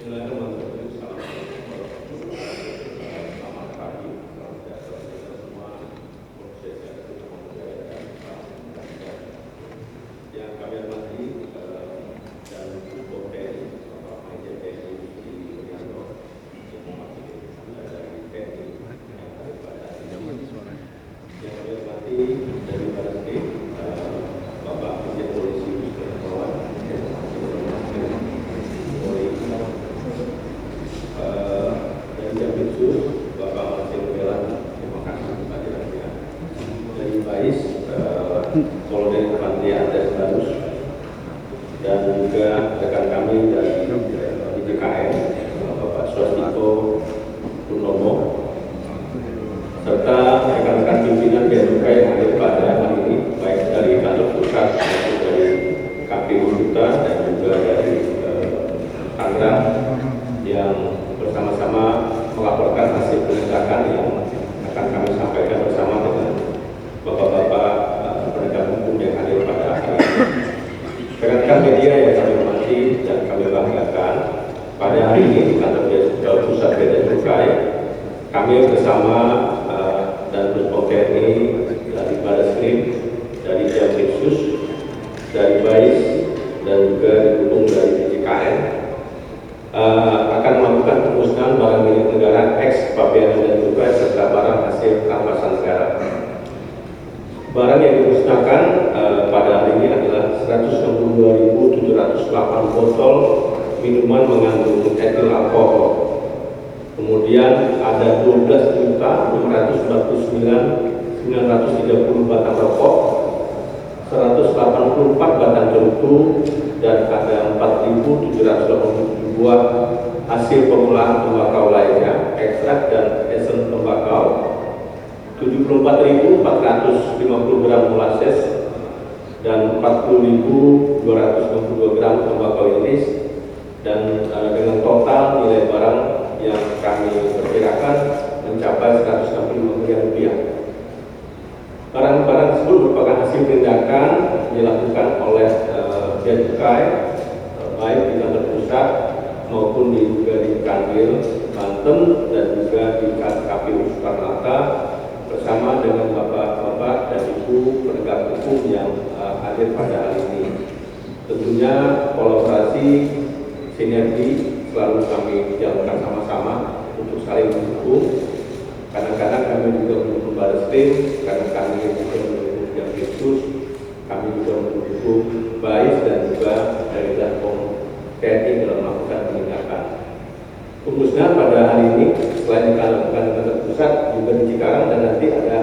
Bismillahirrahmanirrahim. Assalamualaikum warahmatullahi wabarakatuh. Selamat pagi, salam sejahtera kita semua. Proses yang kita menjalankan yang kami hormati dan Buko TNI, Bapak Majen TNI Budi Wiryanto, yang mewakili dari TNI yang ada pada yang kami hormati dari Baris Krim, Bapak Majen Polisi Budi Wiryanto, dari Jampitsus, Bapak Majen Belan, terima kasih kehadirannya. Dari Bais, Kolonel Infantri Andes Barus, dan juga rekan kami dari DJKN, Bapak Swastiko Purnomo, serta rekan-rekan pimpinan Bea Cukai yang hadir pada hari ini, baik dari kantor pusat maupun dari KPU kita dan juga dari Tangerang yang bersama-sama melaporkan hasil penindakan yang akan kami sampaikan bersama dengan bapak-bapak penegak hukum yang hadir pada hari ini. Rekan-rekan media yang kami hormati dan kami banggakan, pada hari ini di kantor pusat Bea Cukai kami bersama dan Puspom TNI dari Baris Krim, dari Jampitsus, dari Bais, dan juga didukung dari DJKN akan melakukan pemusnahan barang milik negara ex Pabean dan Cukai serta barang hasil rampasan negara. Barang yang dimusnahkan pada hari ini adalah 162.708 botol minuman mengandung etil alkohol. Kemudian ada 12.549.930 batang rokok, 184 batang cerutu, dan ada 4.787 buah hasil pengolahan tembakau lainnya, ekstrak dan esen tembakau, 74.450 gram molasses, dan 40.252 gram tembakau iris, dan dengan total nilai barang yang kami perkirakan mencapai 165 miliar rupiah. Barang-barang tersebut merupakan hasil tindakan dilakukan oleh Bea Cukai baik di kantor pusat maupun juga di Kanwil Banten dan juga di KPU Soekarno-Hatta bersama dengan bapak-bapak dan ibu penegak hukum yang hadir pada hari ini. Tentunya kolaborasi sinergi selalu kami jalankan sama-sama untuk saling mendukung. Kadang-kadang kami juga mendukung Baris Krim, kadang kami juga mendukung Jampitsus, kami juga mendukung Bais dan juga dari Danpom TNI dalam melakukan penindakan. Pemusnahan pada hari ini selain dilakukan di kantor pusat juga di Cikarang dan nanti ada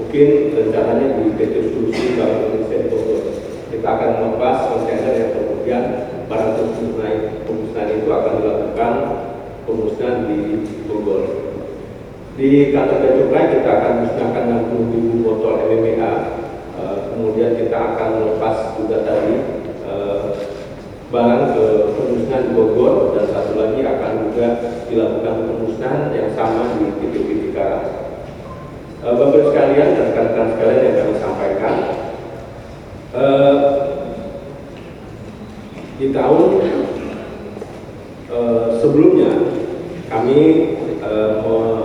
mungkin rencananya di PT Solusi Bank Indonesia di Bogor. Kita akan melepas kontainer yang kemudian barang tersebut naik. Pemusnahan itu akan dilakukan pemusnahan di Bogor. Di kantor Bea Cukai kita akan musnahkan 60.000 botol MMBA. Kemudian kita akan melepas juga tadi barang ke pemusnahan di Bogor, dan satu lagi akan juga dilakukan pemusnahan yang sama di TPP Cikarang. Bapak sekalian dan rekan-rekan sekalian yang kami sampaikan, di tahun sebelumnya kami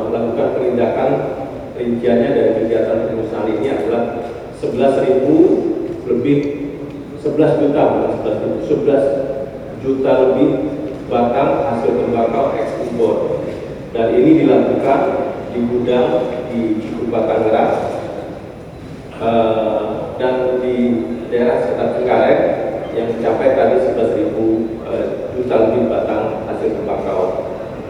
melakukan penindakan rinciannya dari kegiatan pemusnahan ini adalah 11 juta lebih batang hasil tembakau ekspor, dan ini dilakukan di gudang di Cikupa Tangerang dan di daerah sekitar Cengkareng yang mencapai tadi 11.000 juta lebih batang hasil tembakau.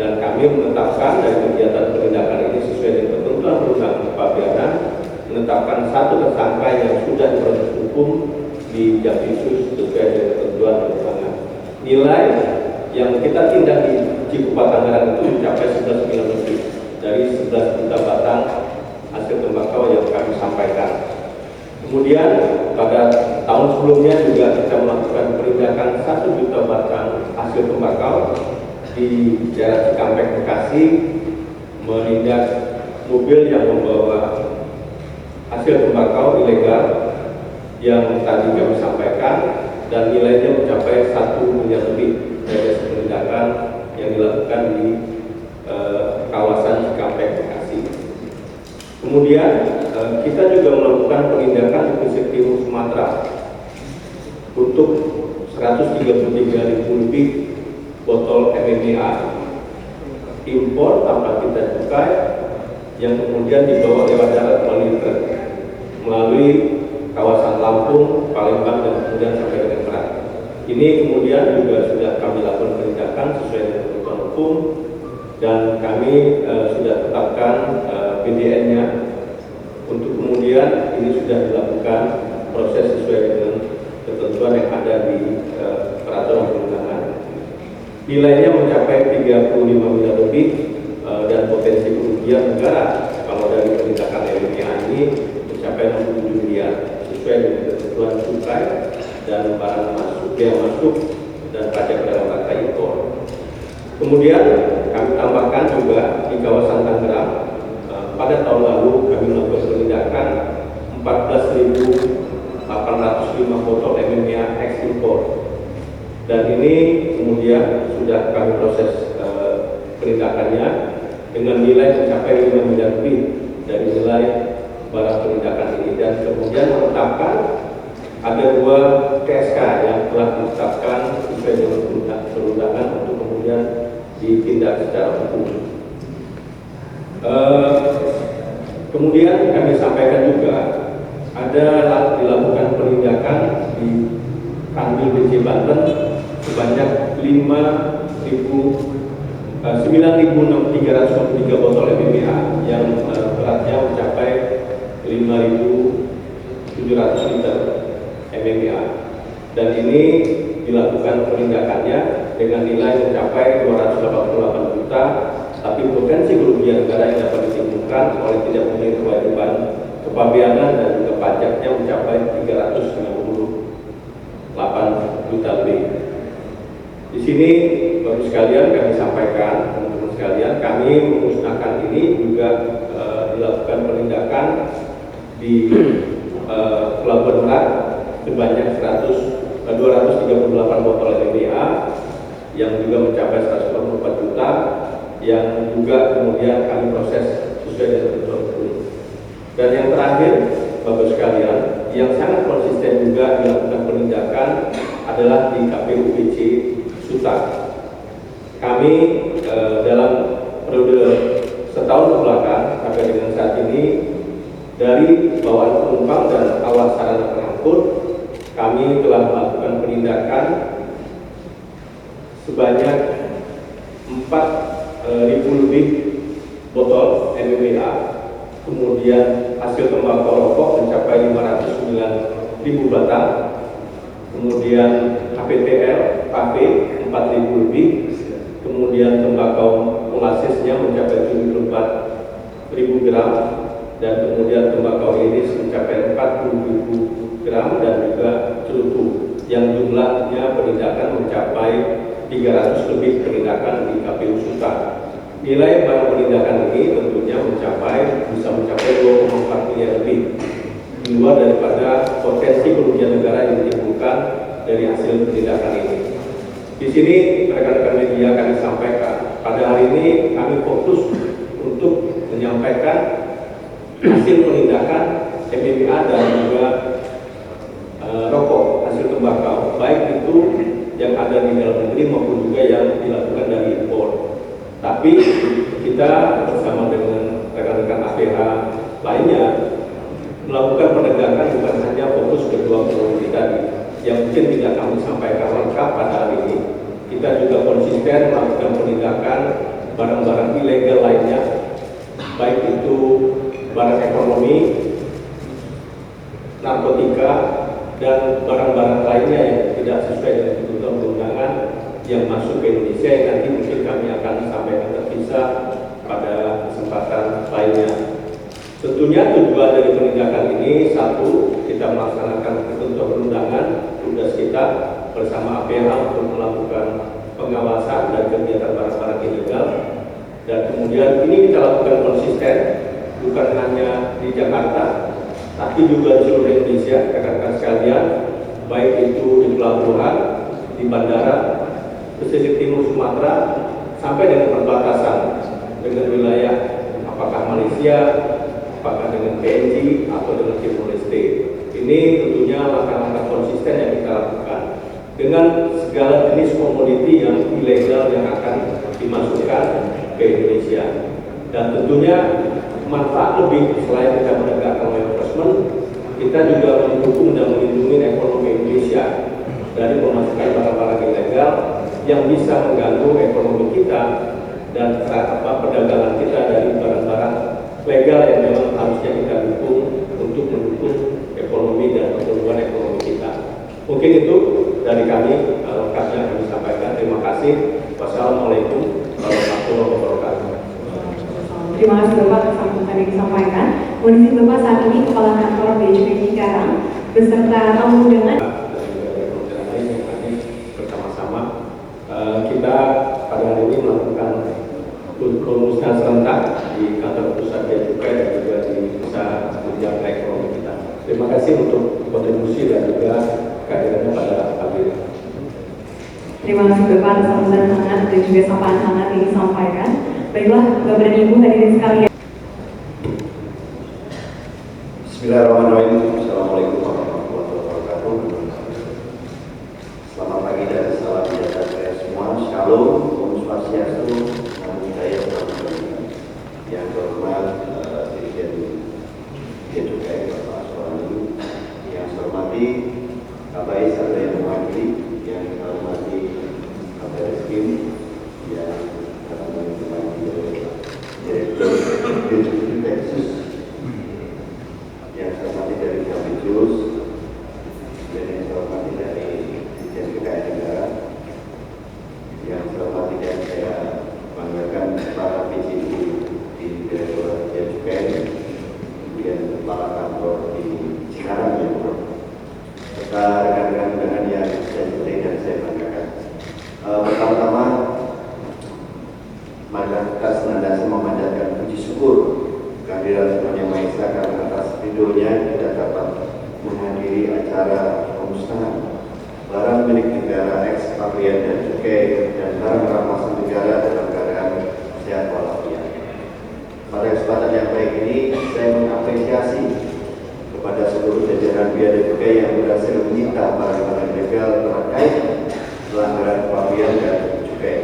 Dan kami menetapkan dari kegiatan penindakan ini sesuai dengan ketentuan perundang-undangan kepabeanan, menetapkan satu tersangka yang sudah diproses hukum di Jampitsus sesuai dengan ketentuan perundangan. Nilai yang kita tindak di Cikupa Tangerang itu mencapai 11 miliar lebih dari 11 juta batang hasil tembakau yang kami sampaikan. Kemudian pada tahun sebelumnya juga kita melakukan penindakan 1 juta batang hasil tembakau di daerah Cikampek, Bekasi, menindak mobil yang membawa hasil tembakau ilegal yang tadi kami sampaikan, dan nilainya mencapai 1 miliar lebih dari penindakan yang Kemudian kita juga melakukan penindakan di pesisir timur Sumatera untuk 133.000 lebih botol MMBA impor tanpa kita cukai yang kemudian dibawa lewat darat melalui kawasan Lampung, Palembang, dan kemudian sampai dengan Merak. Ini kemudian juga sudah kami lakukan penindakan sesuai dengan ketentuan hukum dan kami sudah tetapkan PDN-nya untuk kemudian ini sudah dilakukan proses sesuai dengan ketentuan yang ada di peraturan perundangan. Nilainya mencapai 35 miliar lebih dan potensi kerugian negara kalau dari penindakan LPA ini mencapai 67 miliar sesuai dengan ketentuan cukai dan barang masuk yang masuk dan pajak dalam rangka impor. Kemudian kami tambahkan juga di kawasan Tangerang pada tahun lalu kami melakukan penindakan 14.805 botol MMBA ekspor dan ini kemudian sudah kami proses penindakannya dengan nilai mencapai 5 miliar lebih dari nilai barang penindakan ini dan kemudian menetapkan ada 2 TSK yang telah ditetapkan sesuai dengan perundangan untuk kemudian ditindak secara hukum. Kemudian kami sampaikan juga ada dilakukan penindakan di Kanwil BC Banten sebanyak 9.363 botol MMBA yang beratnya mencapai 5.700 liter MMBA dan ini dilakukan penindakannya dengan nilai mencapai 288 juta, tapi potensi kerugian negara yang dapat ditimbulkan oleh tidak memiliki kewajiban kepabeanan dan juga pajaknya mencapai 398 juta lebih. Di sini Bapak sekalian kami sampaikan teman-teman sekalian, kami memusnahkan ini juga dilakukan penindakan di Pelabuhan Merak sebanyak 238 botol MMBA yang juga mencapai 144 juta yang juga kemudian kami proses sesuai dengan ketentuan hukum. Dan yang terakhir Bapak sekalian, yang sangat konsisten juga dilakukan penindakan adalah di KPU BC Suta. Kami dalam periode setahun kebelakang sampai dengan saat ini dari bawaan penumpang dan awas sarana pengangkut kami telah melakukan penindakan sebanyak 4.000 lebih botol MMBA, kemudian hasil tembakau rokok mencapai 509.000 batang, kemudian HPTL, KP 4.000 lebih, kemudian tembakau molasesnya mencapai 74.000 gram, dan kemudian tembakau iris mencapai 40.000 gram dan juga cerutu yang jumlahnya penindakan mencapai 300 lebih penindakan di KPU Suta. Nilai barang penindakan ini tentunya bisa mencapai 2,4 miliar lebih di luar daripada potensi kerugian negara yang ditimbulkan dari hasil penindakan ini. Di sini rekan-rekan media kami sampaikan pada hari ini kami fokus untuk menyampaikan hasil penindakan MMBA dan juga rokok hasil tembakau, baik itu yang ada di dalam negeri maupun juga yang dilakukan dari impor. Tapi kita bersama dengan rekan-rekan APH lainnya melakukan penegakan bukan hanya fokus kedua produk tadi yang mungkin tidak kami sampaikan lengkap pada hari ini. Kita juga konsisten melakukan penindakan barang-barang ilegal lainnya, baik itu barang ekonomi, narkotika, dan barang-barang lainnya yang tidak sesuai dengan ketentuan perundangan yang masuk ke Indonesia yang nanti mungkin kami akan sampaikan terpisah pada kesempatan lainnya. Tentunya tujuan dari penindakan ini satu, kita melaksanakan ketentuan perundangan tugas kita bersama APH untuk melakukan pengawasan dan kegiatan barang-barang ilegal, dan kemudian ini kita lakukan konsisten bukan hanya di Jakarta tapi juga di seluruh Indonesia rekan-rekan sekalian, baik itu di pelabuhan, di bandara, pesisir timur Sumatera sampai dengan perbatasan dengan wilayah apakah Malaysia, apakah dengan PNG atau dengan Timor Leste. Ini tentunya langkah-langkah konsisten yang kita lakukan dengan segala jenis komoditi yang ilegal yang akan dimasukkan ke Indonesia. Dan tentunya manfaat lebih selain kita menegakkan law enforcement, kita juga mendukung dan melindungi ekonomi Indonesia dari pemasukan barang-barang ilegal yang bisa mengganggu ekonomi kita dan perdagangan kita dari barang-barang legal yang memang harusnya kita dukung untuk mendukung ekonomi dan pertumbuhan ekonomi kita. Mungkin itu dari kami, lengkapnya kami sampaikan. Terima kasih. Wassalamualaikum warahmatullahi wabarakatuh. Terima kasih Bapak atas sambutan yang disampaikan. Kondisi Bapak saat ini Kepala Kantor Bea Cukai Cikarang beserta tamu undangan. Bersama-sama kita pada hari ini melakukan pemusnahan serentak di kantor pusat Bea Cukai dan juga di pusat menjaga ekonomi kita. Terima kasih untuk kontribusi dan juga kehadirannya pada pagi ini. Terima kasih Bapak atas sambutan hangat dan juga sapaan hangat yang disampaikan. Baiklah, Bapak dan Ibu hadirin sekalian. Bismillahirrahmanirrahim. Assalamualaikum warahmatullahi wabarakatuh. Selamat pagi dan salam sejahtera semua. Shalom, Om Swastiastu, Namo Buddhaya, Salam Kebajikan. Yang terhormat Dirjen Bea Cukai Bapak Aswani, yang saya hormati Kabai serta yang mewakili, yang saya hormati Kabar Eskrim, yang Direktur Texas, yang saya hormati dari Kapitulus, dan yang saya hormati dari Dirjen Kekayaan Negara, yang saya hormati dan saya banggakan para PCD di Direktorat Bea Cukai, kemudian kepala kantor di Cikarang, ya, serta rekan-rekan undangan yang saya cintai dan saya banggakan. Pertama-tama, mari kita senantiasa memanjatkan puji syukur kehadiran Tuhan Yang Maha Esa karena atas ridhonya kita dapat menghadiri acara pemusnahan barang milik negara ekspatriat dan cukai dan barang rampasan negara dalam keadaan sehat walafiat. Pada kesempatan yang baik ini, saya mengapresiasi kepada seluruh jajaran bea dan cukai yang berhasil menyita barang-barang ilegal terkait pelanggaran kepabian dan cukai.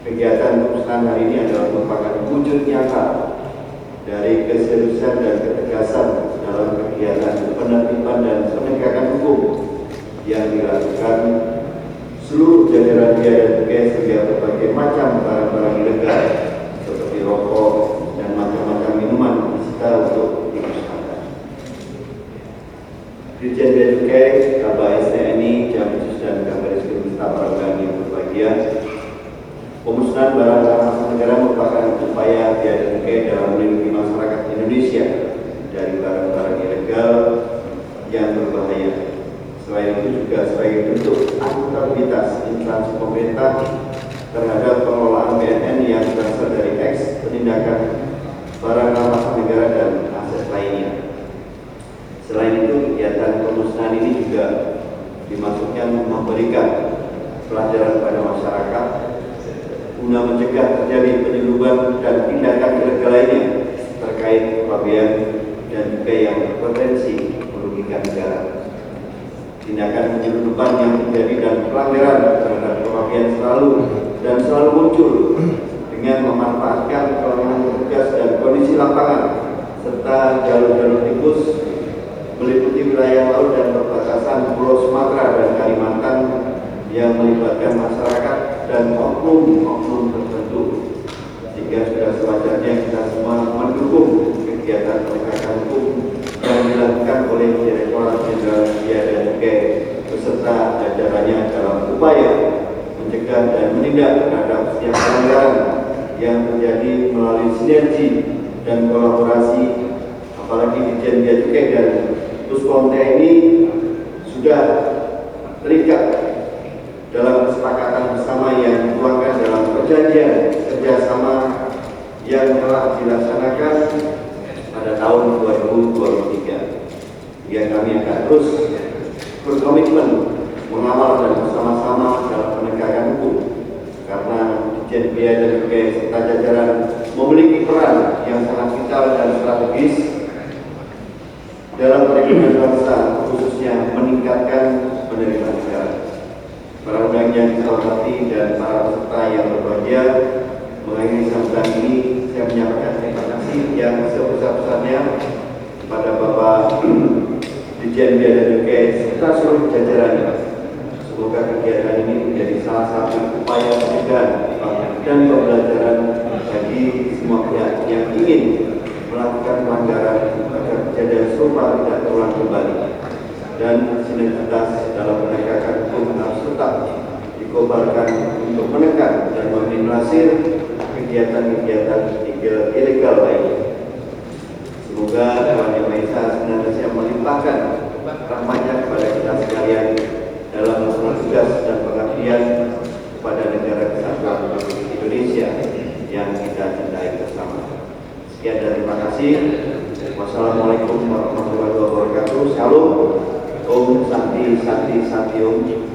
Kegiatan pemusnahan hari ini adalah merupakan wujud nyata dari keseriusan dan ketegasan dalam kegiatan penertiban dan penegakan hukum yang dilakukan seluruh jajaran bea dan cukai sehingga berbagai macam barang-barang ilegal seperti rokok dan macam-macam minuman disita untuk dimusnahkan. Dirjen Bea Cukai, KBS TNI, Jampitsus dan Kabar Eskrim staf perangkat yang berbahagia. Pemusnahan barang rampasan negara merupakan upaya bea dan cukai dalam melindungi masyarakat Indonesia dari barang-barang ilegal yang berbahaya. Selain itu juga sebagai bentuk akuntabilitas instansi pemerintah terhadap pengelolaan BNN yang berasal dari penindakan barang rampasan negara dan aset lainnya. Selain itu, kegiatan pemusnahan ini juga dimaksudkan memberikan pelajaran pada masyarakat guna mencegah terjadi penyelundupan dan tindakan ilegal lainnya terkait kepabian dan juga yang berpotensi merugikan negara. Tindakan penyelundupan yang terjadi dan pelanggaran terhadap kepabian selalu muncul dengan memanfaatkan kelemahan petugas dan kondisi lapangan serta jalur-jalur tikus meliputi wilayah laut dan perbatasan Pulau Sumatera dan Kalimantan yang melibatkan masyarakat dan oknum-oknum tertentu, sehingga sudah sewajarnya kita semua mendukung kegiatan penegakan hukum yang dilakukan oleh Direktorat Jenderal Bea dan Cukai beserta jajarannya dalam upaya mencegah dan menindak terhadap setiap pelanggaran yang terjadi melalui sinergi dan kolaborasi, apalagi Dirjen Bea Cukai dan Puspom TNI sudah terikat dalam kesepakatan bersama yang dituangkan dalam perjanjian kerjasama yang telah dilaksanakan pada tahun 2023. Ya, kami akan terus berkomitmen mengawal dan bersama-sama dalam penegakan hukum karena Dirjen Bea dan Cukai serta jajaran memiliki peran yang sangat vital dan strategis Bapak yang saya hormati dan para peserta yang berbahagia, mengakhiri sambutan ini saya menyampaikan terima kasih yang sebesar-besarnya kepada Bapak Dirjen Bea dan Cukai serta seluruh jajarannya. Semoga kegiatan ini menjadi salah satu upaya pencegahan dan pembelajaran bagi semua pihak yang ingin melakukan pelanggaran agar kejadian serupa tidak terulang kembali, dan sinergitas dalam penegakan hukum harus tetap dikobarkan untuk menekan dan meminimalisir kegiatan-kegiatan ilegal lainnya. Semoga Tuhan Yang Maha Esa senantiasa melimpahkan rahmat-Nya kepada kita sekalian dalam melaksanakan tugas dan pengabdian kepada negara kesatuan Republik Indonesia yang kita cintai bersama. Sekian dan terima kasih. Wassalamualaikum warahmatullahi wabarakatuh. Shalom. Om Santi Santi Santi Om.